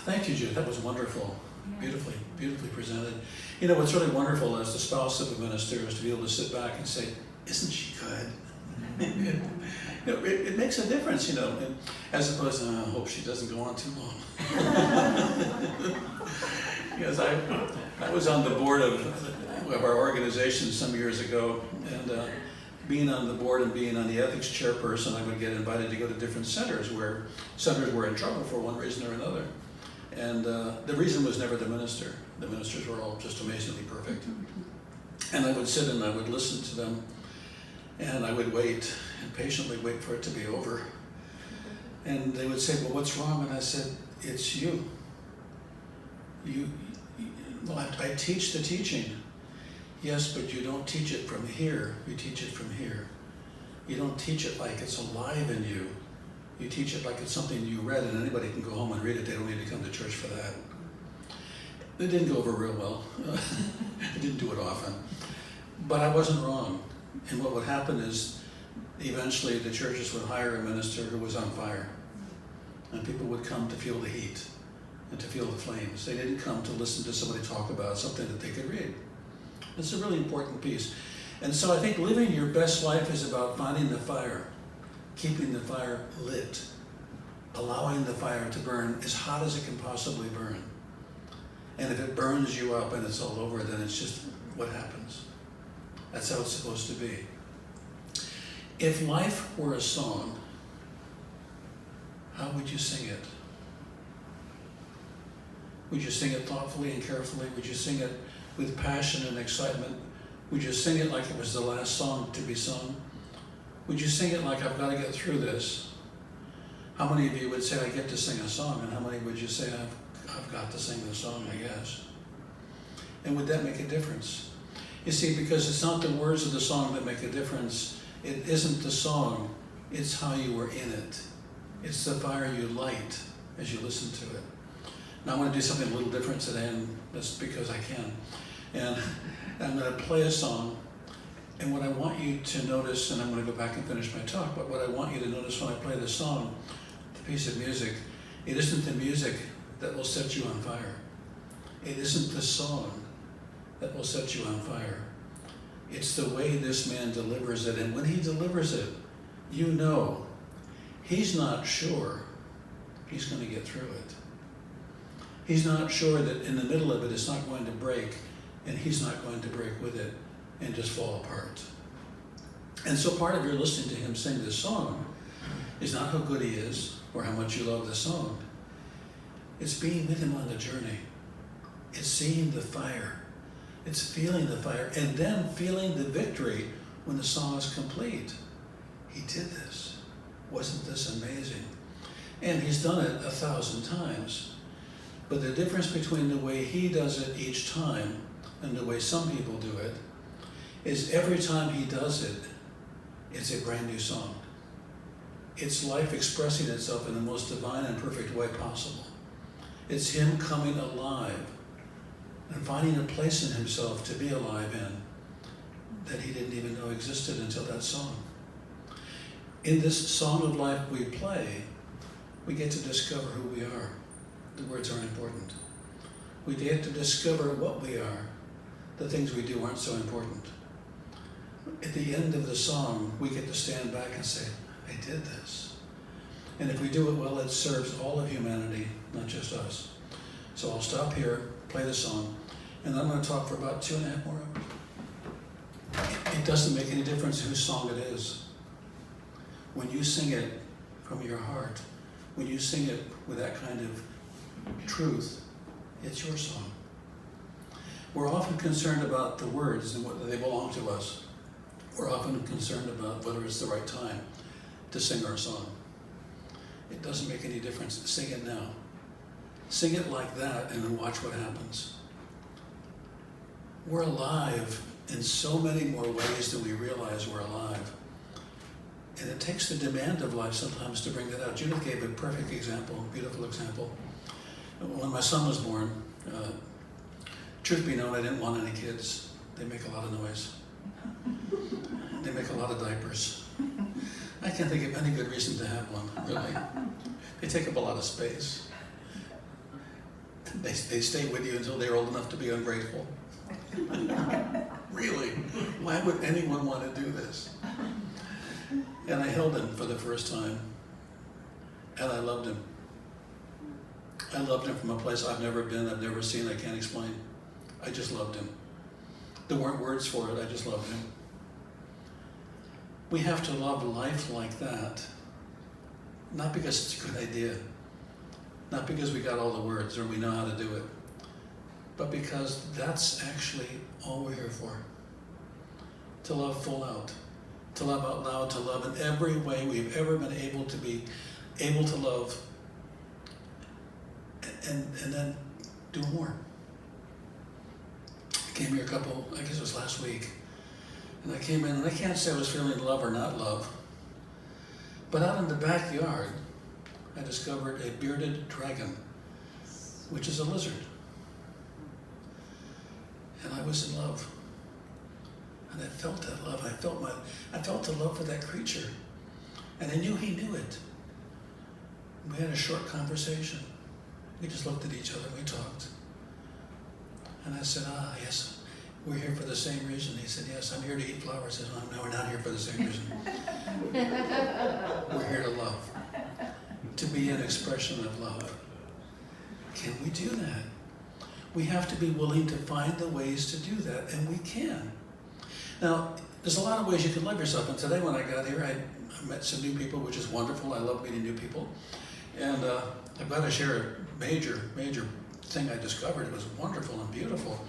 Thank you, Judith. That was wonderful. Beautifully, beautifully presented. You know, what's really wonderful as the spouse of a minister is to be able to sit back and say, isn't she good? You know, it makes a difference, you know, as opposed to, I hope she doesn't go on too long. Because I was on the board of our organization some years ago, and being on the board and being on the ethics chairperson, I would get invited to go to different centers where centers were in trouble for one reason or another. And the reason was never the minister. The ministers were all just amazingly perfect. And I would sit and I would listen to them, and I would wait and patiently wait for it to be over. And they would say, well, what's wrong? And I said, it's you. Well, I teach the teaching. Yes, but you don't teach it from here, you teach it from here. You don't teach it like it's alive in you. You teach it like it's something you read and anybody can go home and read it. They don't need to come to church for that. It didn't go over real well. I didn't do it often. But I wasn't wrong. And what would happen is eventually the churches would hire a minister who was on fire. And people would come to feel the heat and to feel the flames. They didn't come to listen to somebody talk about something that they could read. It's a really important piece. And so I think living your best life is about finding the fire, keeping the fire lit, allowing the fire to burn as hot as it can possibly burn. And if it burns you up and it's all over, then it's just what happens. That's how it's supposed to be. If life were a song, how would you sing it? Would you sing it thoughtfully and carefully? Would you sing it with passion and excitement? Would you sing it like it was the last song to be sung? Would you sing it like, I've got to get through this? How many of you would say, I get to sing a song? And how many would you say, I've got to sing the song, I guess? And would that make a difference? You see, because it's not the words of the song that make a difference. It isn't the song, it's how you were in it. It's the fire you light as you listen to it. Now I'm going to do something a little different today, and that's because I can. And I'm going to play a song, and what I want you to notice, and I'm going to go back and finish my talk, but what I want you to notice when I play this song, the piece of music, it isn't the music that will set you on fire. It isn't the song that will set you on fire. It's the way this man delivers it, and when he delivers it, you know he's not sure he's going to get through it. He's not sure that in the middle of it it's not going to break, and he's not going to break with it and just fall apart. And so part of your listening to him sing this song is not how good he is or how much you love the song. It's being with him on the journey. It's seeing the fire. It's feeling the fire and then feeling the victory when the song is complete. He did this. Wasn't this amazing? And he's done it 1,000 times. But the difference between the way he does it each time and the way some people do it is every time he does it, it's a brand new song. It's life expressing itself in the most divine and perfect way possible. It's him coming alive and finding a place in himself to be alive in that he didn't even know existed until that song. In this song of life we play, we get to discover who we are. The words aren't important. We get to discover what we are. The things we do aren't so important. At the end of the song, we get to stand back and say, I did this. And if we do it well, it serves all of humanity, not just us. So I'll stop here, play the song, and I'm going to talk for about 2.5 more hours. It doesn't make any difference whose song it is. When you sing it from your heart, when you sing it with that kind of truth, it's your song. We're often concerned about the words and whether they belong to us. We're often concerned about whether it's the right time to sing our song. It doesn't make any difference. Sing it now. Sing it like that and then watch what happens. We're alive in so many more ways than we realize we're alive. And it takes the demand of life sometimes to bring that out. Judith gave a perfect example, beautiful example. When my son was born, truth be known, I didn't want any kids. They make a lot of noise. They make a lot of diapers. I can't think of any good reason to have one, really. They take up a lot of space. They stay with you until they're old enough to be ungrateful. Really? Why would anyone want to do this? And I held him for the first time, and I loved him. I loved him from a place I've never been, I've never seen, I can't explain. I just loved him. There weren't words for it, I just loved him. We have to love life like that, not because it's a good idea, not because we got all the words or we know how to do it, but because that's actually all we're here for. To love full out, to love out loud, to love in every way we've ever been able to be able to love, and then do more. I came here I guess it was last week, and I came in, and I can't say I was feeling love or not love, but out in the backyard, I discovered a bearded dragon, which is a lizard. And I was in love. And I felt that love. I felt the love for that creature. And I knew he knew it. We had a short conversation. We just looked at each other and we talked. And I said, yes, we're here for the same reason. He said, yes, I'm here to eat flowers. I said, no, we're not here for the same reason. We're here to love. To be an expression of love. Can we do that? We have to be willing to find the ways to do that, and we can. Now, there's a lot of ways you can love yourself, and today when I got here, I met some new people, which is wonderful. I love meeting new people. And I've got to share a major thing I discovered. It was wonderful and beautiful.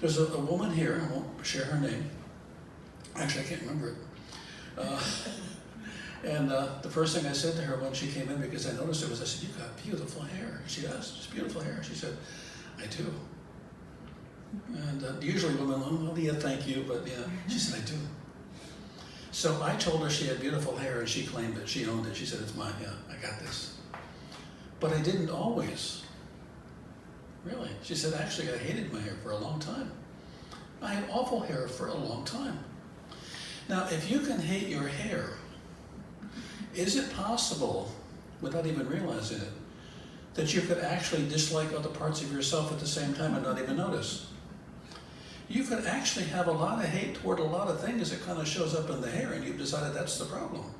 There's a woman here, I won't share her name. Actually, I can't remember it. And the first thing I said to her when she came in, because I noticed her, was I said, "You've got beautiful hair." She asked, "It's beautiful hair." She said, "I do." And usually women, "Oh, yeah, thank you," but yeah, she said, "I do." So I told her she had beautiful hair, and she claimed it. She owned it. She said, "It's mine. Yeah, I got this." But I didn't always. Really. She said, "Actually, I hated my hair for a long time. I had awful hair for a long time." Now, if you can hate your hair, is it possible, without even realizing it, that you could actually dislike other parts of yourself at the same time and not even notice? You could actually have a lot of hate toward a lot of things that kind of shows up in the hair, and you've decided that's the problem.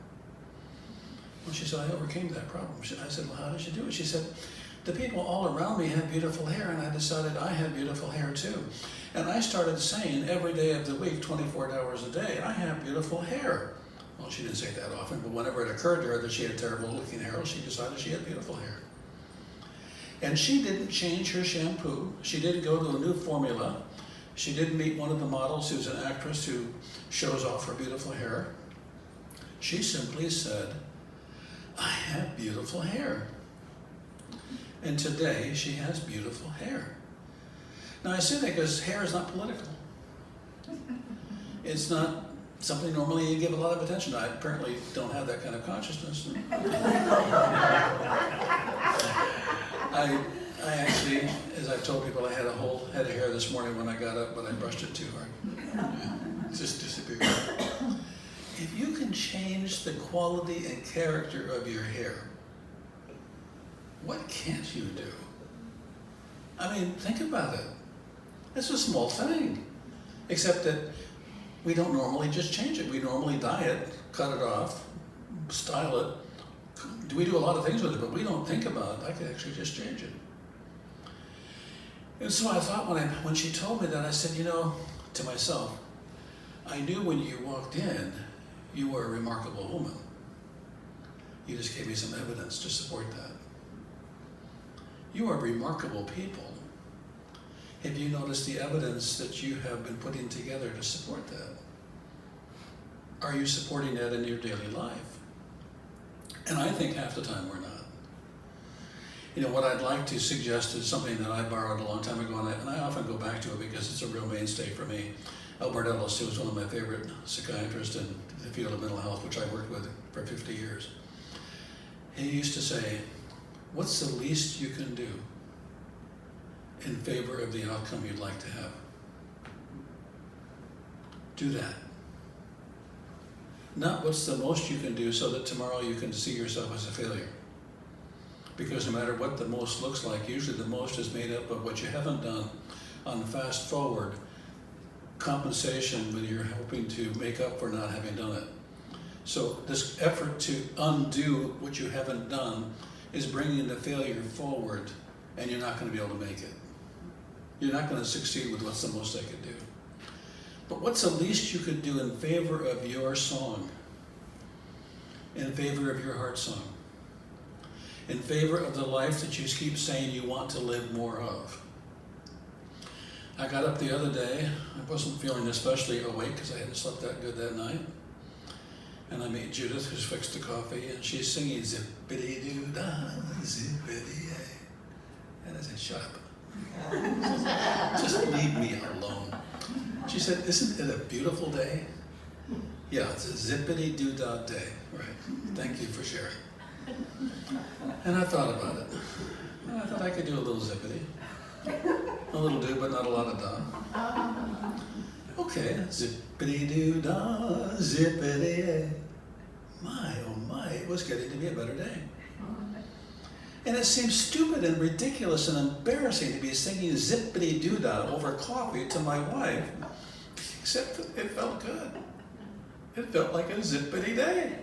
Well, she said, "I overcame that problem." I said, "Well, how did you do it?" She said, "The people all around me had beautiful hair, and I decided I had beautiful hair too. And I started saying every day of the week, 24 hours a day, I have beautiful hair." Well, she didn't say it that often, but whenever it occurred to her that she had terrible looking hair, she decided she had beautiful hair. And she didn't change her shampoo. She didn't go to a new formula. She didn't meet one of the models who's an actress who shows off her beautiful hair. She simply said, "I have beautiful hair." And today she has beautiful hair. Now I say that because hair is not political. It's not something normally you give a lot of attention to. I apparently don't have that kind of consciousness. I actually, as I've told people, I had a whole head of hair this morning when I got up, but I brushed it too hard. Yeah, it just disappeared. If you can change the quality and character of your hair, what can't you do? I mean, think about it. It's a small thing, except that we don't normally just change it. We normally dye it, cut it off, style it. We do a lot of things with it, but we don't think about it. I could actually just change it. And so I thought when she told me that, I said, to myself, I knew when you walked in, you were a remarkable woman. You just gave me some evidence to support that. You are remarkable people. Have you noticed the evidence that you have been putting together to support that? Are you supporting that in your daily life? And I think half the time we're not. What I'd like to suggest is something that I borrowed a long time ago, and I often go back to it because it's a real mainstay for me. Albert Ellis, who was one of my favorite psychiatrists in the field of mental health, which I worked with for 50 years. He used to say, "What's the least you can do in favor of the outcome you'd like to have? Do that. Not what's the most you can do so that tomorrow you can see yourself as a failure. Because no matter what the most looks like, usually the most is made up of what you haven't done. On fast forward, compensation when you're hoping to make up for not having done it. So this effort to undo what you haven't done is bringing the failure forward, and you're not going to be able to make it. You're not going to succeed with what's the most I could do. But what's the least you could do in favor of your song? In favor of your heart song? In favor of the life that you keep saying you want to live more of? I got up the other day, I wasn't feeling especially awake because I hadn't slept that good that night. And I meet Judith, who's fixed the coffee, and she's singing zippity-doo-dah, zippity-yay. And I said, shut up. Just leave me alone. She said, isn't it a beautiful day? Yeah, it's a zippity-doo-dah day. Right, thank you for sharing. And I thought about it. And I thought I could do a little zippity. A little do, but not a lot of da. Okay, zippity-doo-dah, zippity-yay. My, oh my, it was getting to be a better day. And it seems stupid and ridiculous and embarrassing to be singing zippity-doo-dah over coffee to my wife, except that it felt good. It felt like a zippity day.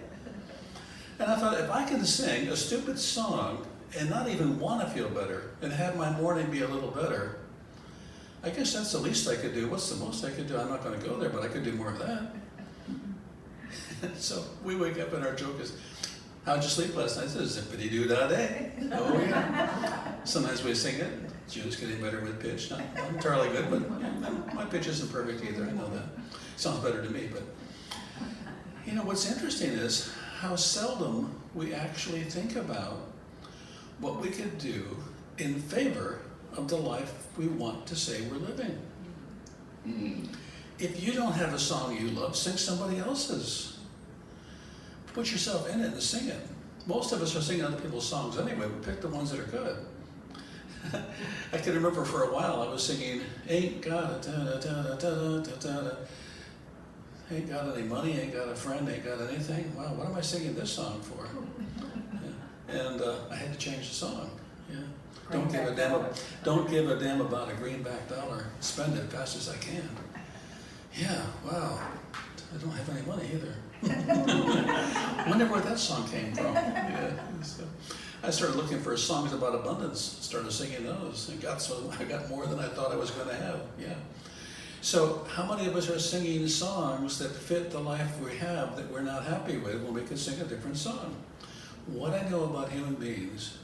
And I thought, if I can sing a stupid song and not even want to feel better and have my morning be a little better, I guess that's the least I could do. What's the most I could do? I'm not going to go there, but I could do more of that. So we wake up and our joke is, how'd you sleep last night? I said, zippity-doo-dah day. Oh yeah. Sometimes we sing it. Judith's getting better with pitch. Not entirely good, but my pitch isn't perfect either. I know that. Sounds better to me, but you know, what's interesting is how seldom we actually think about what we could do in favor of the life we want to say we're living. If you don't have a song you love, sing somebody else's. Put yourself in it and sing it. Most of us are singing other people's songs anyway, but pick the ones that are good. I can remember for a while I was singing, ain't got a da-da-da-da-da-da-da. Ain't got any money, ain't got a friend, ain't got anything. Wow, what am I singing this song for? Yeah. And I had to change the song. Yeah. Don't give a damn about a greenback dollar. Spend it as fast as I can. Yeah, wow. I don't have any money either. Wonder where that song came from. Yeah. So I started looking for songs about abundance, started singing those, and I got more than I thought I was going to have. Yeah. So how many of us are singing songs that fit the life we have that we're not happy with when we could sing a different song? What I know about human beings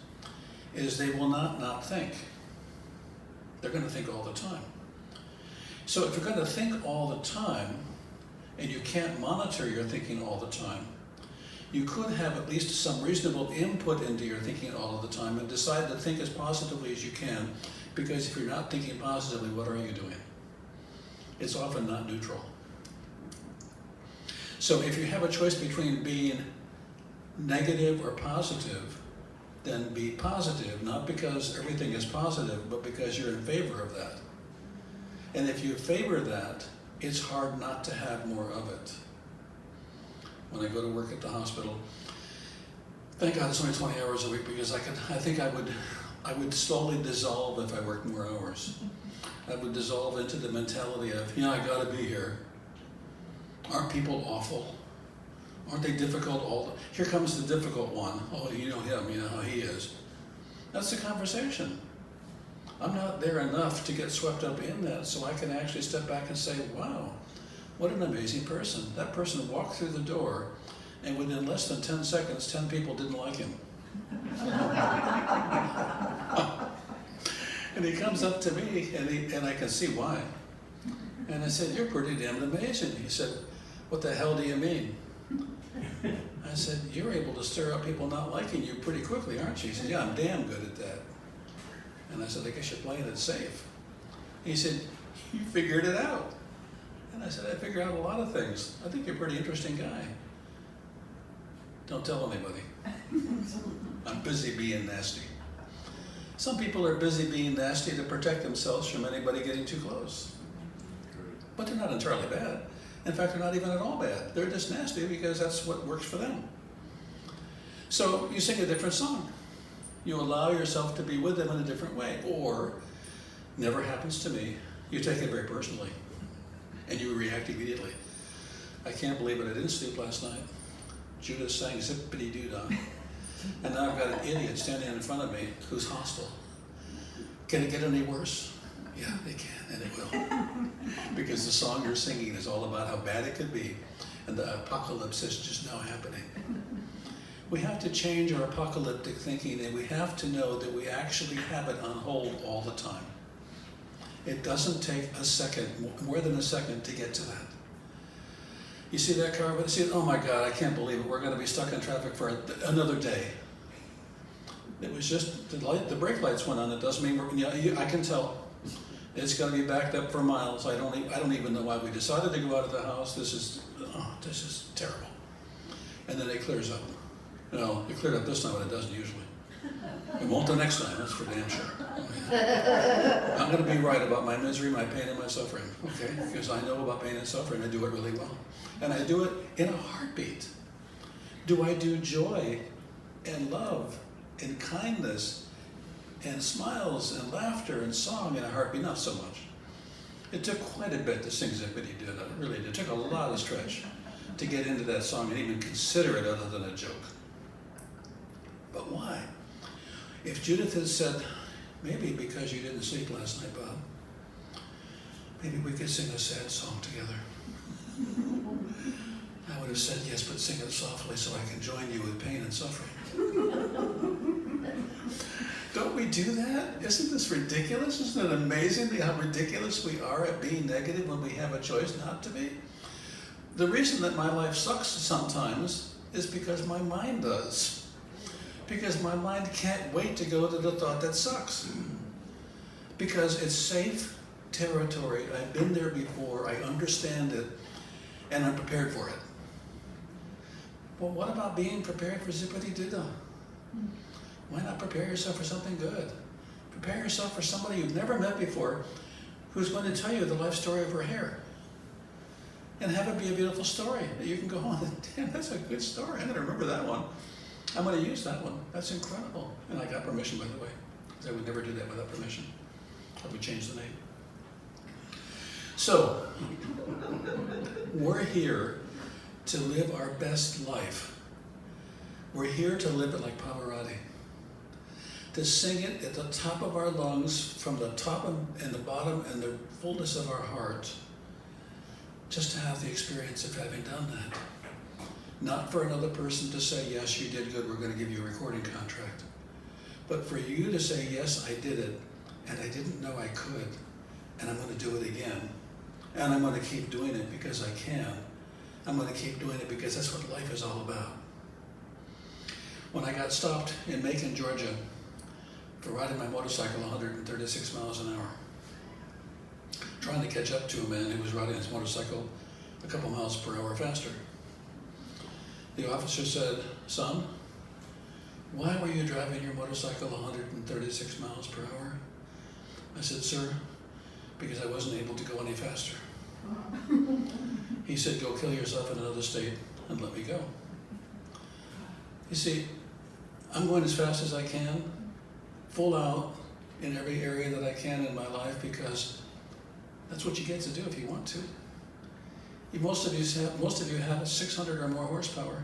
is they will not think. They're going to think all the time. So if you're going to think all the time, and you can't monitor your thinking all the time, you could have at least some reasonable input into your thinking all of the time and decide to think as positively as you can, because if you're not thinking positively, what are you doing? It's often not neutral. So if you have a choice between being negative or positive, then be positive, not because everything is positive, but because you're in favor of that. And if you favor that, it's hard not to have more of it. When I go to work at the hospital, thank God it's only 20 hours a week, because I think I would slowly dissolve if I worked more hours. I would dissolve into the mentality of, I gotta be here. Aren't people awful? Aren't they difficult? Here comes the difficult one. Oh, you know him, you know how he is. That's the conversation. I'm not there enough to get swept up in that, so I can actually step back and say, wow, what an amazing person. That person walked through the door, and within less than 10 seconds, 10 people didn't like him. And he comes up to me, and I can see why. And I said, you're pretty damn amazing. He said, what the hell do you mean? I said, you're able to stir up people not liking you pretty quickly, aren't you? He said, yeah, I'm damn good at that. And I said, I guess you're playing it safe. He said, you figured it out. And I said, I figured out a lot of things. I think you're a pretty interesting guy. Don't tell anybody. I'm busy being nasty. Some people are busy being nasty to protect themselves from anybody getting too close. But they're not entirely bad. In fact, they're not even at all bad. They're just nasty because that's what works for them. So you sing a different song. You allow yourself to be with them in a different way. Or, never happens to me, you take it very personally and you react immediately. I can't believe it, I didn't sleep last night. Judith sang Zippity-Doo-Dah. And now I've got an idiot standing in front of me who's hostile. Can it get any worse? Yeah, it can, and it will. Because the song you're singing is all about how bad it could be, and the apocalypse is just now happening. We have to change our apocalyptic thinking, and we have to know that we actually have it on hold all the time. It doesn't take a second, more than a second, to get to that. You see that car? See, oh my God, I can't believe it. We're going to be stuck in traffic for another day. It was just the brake lights went on. It doesn't mean I can tell. It's going to be backed up for miles. I don't even know why we decided to go out of the house. This is terrible. And then it clears up. No, it cleared up this time, but it doesn't usually. It won't the next time, that's for damn sure. I'm going to be right about my misery, my pain, and my suffering, okay? Because I know about pain and suffering, I do it really well. And I do it in a heartbeat. Do I do joy and love and kindness and smiles and laughter and song in a heartbeat? Not so much. It took quite a bit to sing Zippity-Doo-Dah. It really did. It took a lot of stretch to get into that song and even consider it other than a joke. But why? If Judith had said, maybe because you didn't sleep last night, Bob, maybe we could sing a sad song together. I would have said yes, but sing it softly so I can join you with pain and suffering. Don't we do that? Isn't this ridiculous? Isn't it amazing how ridiculous we are at being negative when we have a choice not to be? The reason that my life sucks sometimes is because my mind does. Because my mind can't wait to go to the thought that sucks. Because it's safe territory. I've been there before, I understand it, and I'm prepared for it. Well, what about being prepared for Zippity-Doo-Dah? Why not prepare yourself for something good? Prepare yourself for somebody you've never met before who's going to tell you the life story of her hair. And have it be a beautiful story that you can go on and, damn, that's a good story. I'm going to remember that one. I'm going to use that one. That's incredible. And I got permission, by the way, because I would never do that without permission. I would change the name. So, we're here to live our best life. We're here to live it like Pavarotti. To sing it at the top of our lungs, from the top and the bottom and the fullness of our heart. Just to have the experience of having done that. Not for another person to say, yes, you did good, we're going to give you a recording contract. But for you to say, yes, I did it, and I didn't know I could, and I'm going to do it again. And I'm going to keep doing it because I can. I'm going to keep doing it because that's what life is all about. When I got stopped in Macon, Georgia, for riding my motorcycle 136 miles an hour, trying to catch up to a man who was riding his motorcycle a couple miles per hour faster. The officer said, son, why were you driving your motorcycle 136 miles per hour? I said, sir, because I wasn't able to go any faster. He said, go kill yourself in another state and let me go. You see, I'm going as fast as I can, full out in every area that I can in my life, because that's what you get to do if you want to. Most of you have 600 or more horsepower,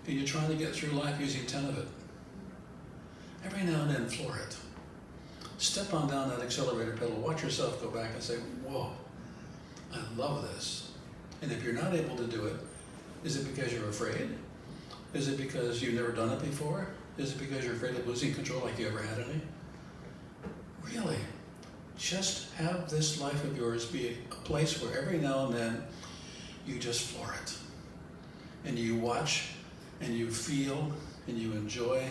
and you're trying to get through life using 10 of it. Every now and then, floor it. Step on down that accelerator pedal. Watch yourself go back and say, whoa, I love this. And if you're not able to do it, is it because you're afraid? Is it because you've never done it before? Is it because you're afraid of losing control like you ever had any? Really? Just have this life of yours be a place where every now and then you just floor it. And you watch, and you feel, and you enjoy.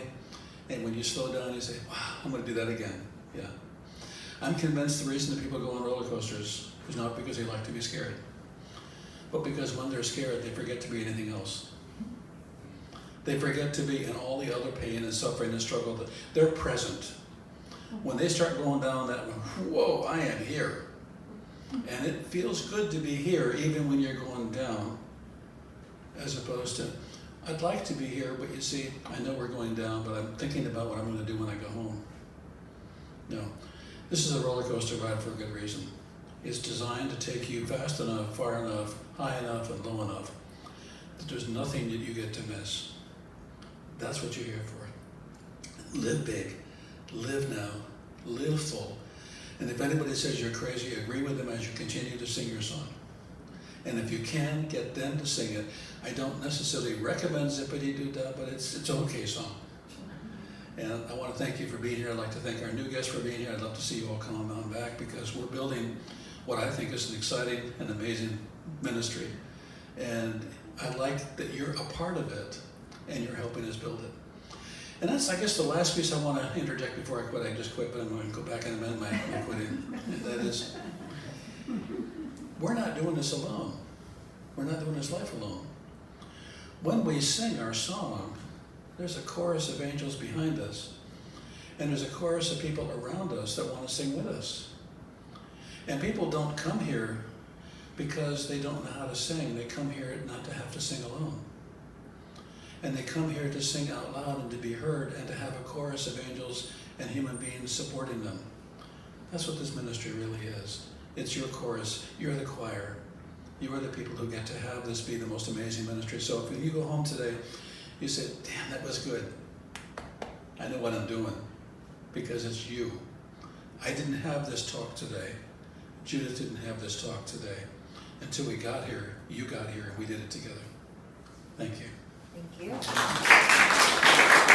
And when you slow down, you say, wow, I'm going to do that again. Yeah. I'm convinced the reason that people go on roller coasters is not because they like to be scared, but because when they're scared, they forget to be anything else. They forget to be in all the other pain and suffering and struggle. They're present. When they start going down that one, whoa, I am here. And it feels good to be here even when you're going down, as opposed to, I'd like to be here, but you see, I know we're going down, but I'm thinking about what I'm going to do when I go home. No, this is a roller coaster ride for a good reason. It's designed to take you fast enough, far enough, high enough, and low enough that there's nothing that you get to miss. That's what you're here for. Live big, live now, live full. And if anybody says you're crazy, agree with them as you continue to sing your song. And if you can, get them to sing it. I don't necessarily recommend zippity-doo-dah, but it's an okay song. And I want to thank you for being here. I'd like to thank our new guests for being here. I'd love to see you all come on back because we're building what I think is an exciting and amazing ministry. And I like that you're a part of it and you're helping us build it. And that's, I guess, the last piece I want to interject before I quit. I just quit, but I'm going to go back and amend my quitting. And that is, we're not doing this alone. We're not doing this life alone. When we sing our song, there's a chorus of angels behind us. And there's a chorus of people around us that want to sing with us. And people don't come here because they don't know how to sing. They come here not to have to sing alone. And they come here to sing out loud and to be heard and to have a chorus of angels and human beings supporting them. That's what this ministry really is. It's your chorus. You're the choir. You are the people who get to have this be the most amazing ministry. So if you go home today, you say, damn, that was good. I know what I'm doing because it's you. I didn't have this talk today. Judith didn't have this talk today. Until we got here, you got here, and we did it together. Thank you. Thank you.